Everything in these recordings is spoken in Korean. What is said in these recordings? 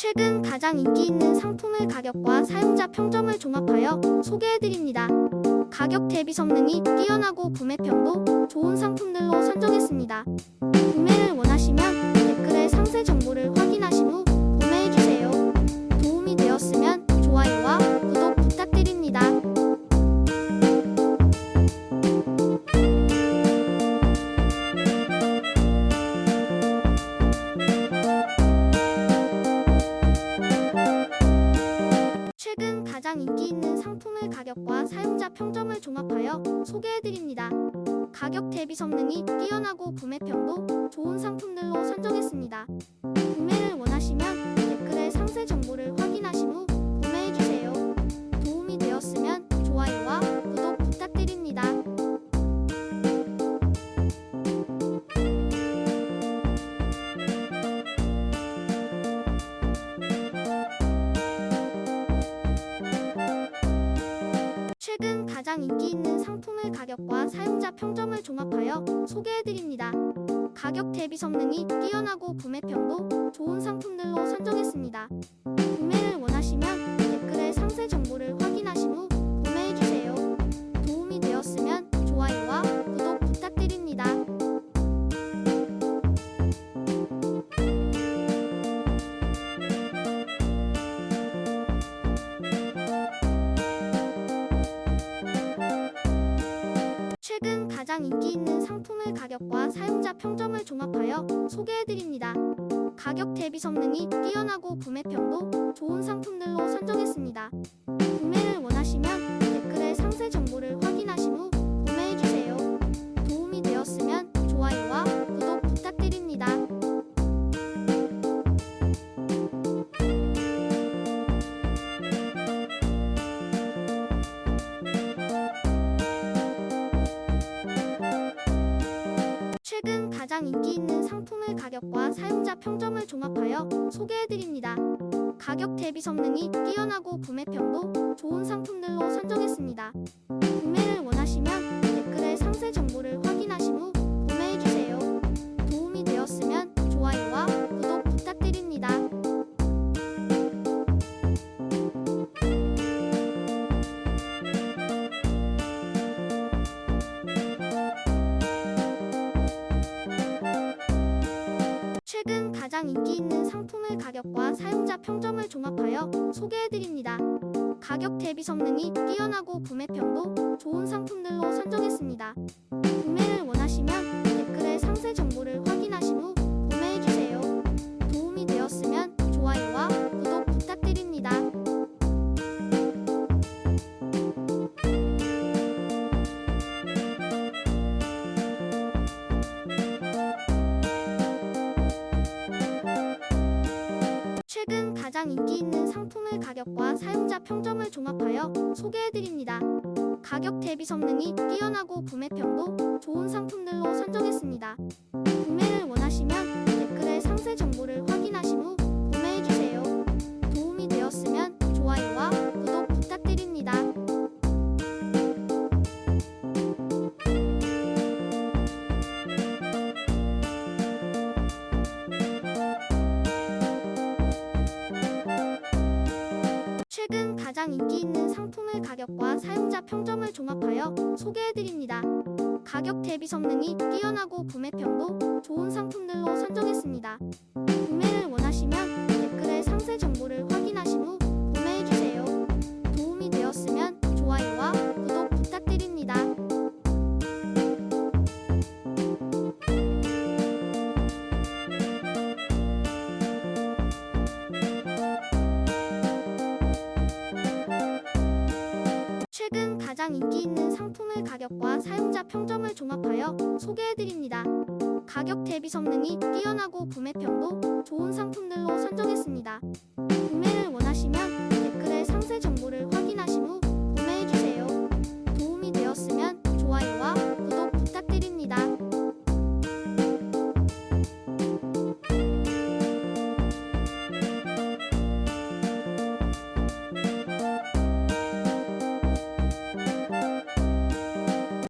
최근 가장 인기 있는 상품의 가격과 사용자 평점을 종합하여 소개해드립니다. 가격 대비 성능이 뛰어나고 구매평도 좋은 상품들로 선정했습니다. 구매를 원하시면 댓글에 상세 정보를 확인하신 후 구매해주세요. 도움이 되었으면 좋아요와 구독 부탁드립니다. 최근 가장 인기 있는 상품의 가격과 사용자 평점을 종합하여 소개해드립니다. 가격 대비 성능이 뛰어나고 구매평도 좋은 상품들로 선정했습니다. 구매를 원하시면 댓글에 상세 정보를 확인하신 후 구매해주세요. 도움이 되었으면 좋아요와 구독 부탁드립니다. 최근 가장 인기 있는 상품의 가격과 사용자 평점을 종합하여 소개해드립니다. 가격 대비 성능이 뛰어나고 구매평도 좋은 상품들로 선정했습니다. 구매를 원하시면 댓글에 상세 정보를 확인하신 후 구매해주세요. 도움이 되었으면 좋아요와 구독 부탁드립니다. 최근 가장 인기 있는 상품의 가격과 사용자 평점을 종합하여 소개해드립니다. 가격 대비 성능이 뛰어나고 구매평도 좋은 상품들로 선정했습니다. 구매를 원하시면 댓글에 상세 정보를 확인하신 후 구매해주세요. 도움이 되었으면 좋아요와 구독 부탁드립니다. 최근 가장 인기 있는 상품의 가격과 사용자 평점을 종합하여 소개해드립니다. 가격 대비 성능이 뛰어나고 구매평도 좋은 상품들로 선정했습니다. 구매를 원하시면 댓글에 상세 정보를 확인하신 후 구매해주세요. 도움이 되었으면 좋아요와 구독 부탁드립니다. 최근 가장 인기 있는 상품의 가격과 사용자 평점을 종합하여 소개해드립니다. 가격 대비 성능이 뛰어나고 구매평도 좋은 상품들로 선정했습니다. 구매를 원하시면 댓글에 상세 정보를 확인하신 후 구매해주세요. 도움이 되었으면 좋아요와 구독 부탁드립니다. 최근 가장 인기 있는 상품의 가격과 사용자 평점을 종합하여 소개해드립니다. 가격 대비 성능이 뛰어나고 구매평도 좋은 상품들로 선정했습니다. 구매를 원하시면 댓글에 상세 정보를 확인하신 후 구매해주세요. 도움이 되었으면 좋아요와 구독 부탁드립니다. 최근 가장 인기 있는 상품의 가격과 사용자 평점을 종합하여 소개해드립니다. 가격 대비 성능이 뛰어나고 구매평도 좋은 상품들로 선정했습니다. 구매를 원하시면 댓글에 상세 정보를 확인하신 후 구매해주세요. 도움이 되었으면 좋아요와 구독 부탁드립니다. 최근 가장 인기 있는 상품의 가격과 사용자 평점을 종합하여 소개해드립니다. 가격 대비 성능이 뛰어나고 구매평도 좋은 상품들로 선정했습니다. 구매를 원하시면 댓글에 상세 정보를 확인하신 후 구매해주세요. 도움이 되었으면 좋아요와 구독 부탁드립니다.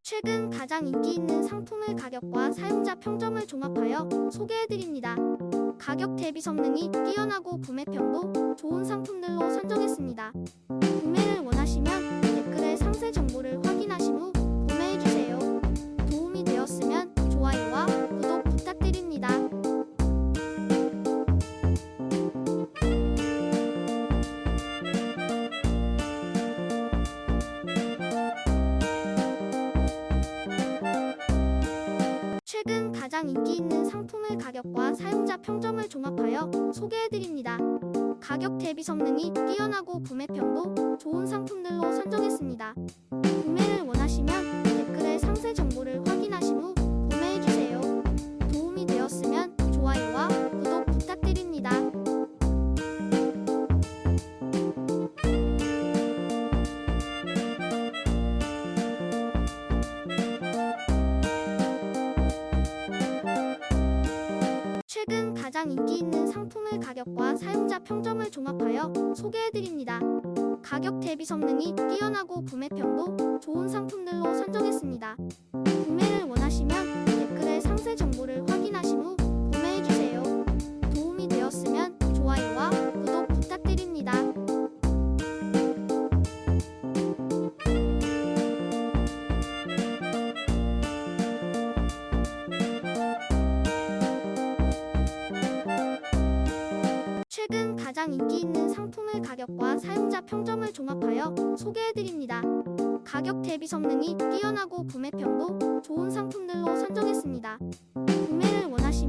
최근 가장 인기 있는 상품의 가격과 사용자 평점을 종합하여 소개해드립니다. 가격 대비 성능이 뛰어나고 구매평도 좋은 상품들로 선정했습니다. 구매를 원하시면 댓글에 상세 정보를 확인하신 후 구매해주세요. 도움이 되었으면 좋아요와 구독 부탁드립니다. 최근 가장 인기 있는 상품의 가격과 사용자 평점을 종합하여 소개해드립니다. 가격 대비 성능이 뛰어나고 구매평도 좋은 상품들로 선정했습니다. 구매를 원하시면 댓글에 상세 정보를 확인하신 후 구매해주세요. 도움이 되었으면 좋아요와 구독 부탁드립니다. 최근 가장 인기 있는 상품의 가격과 사용자 평점을 종합하여 소개해드립니다. 가격 대비 성능이 뛰어나고 구매평도 좋은 상품들로 선정했습니다. 구매를 원하시면 댓글에 상세 정보를 확인하신 후 구매해주세요. 도움이 되었으면 좋아요와 구독 부탁드립니다. 최근 가장 인기 있는 상품의 가격과 사용자 평점을 종합하여 소개해드립니다. 가격 대비 성능이 뛰어나고 구매평도 좋은 상품들로 선정했습니다. 구매를 원하시면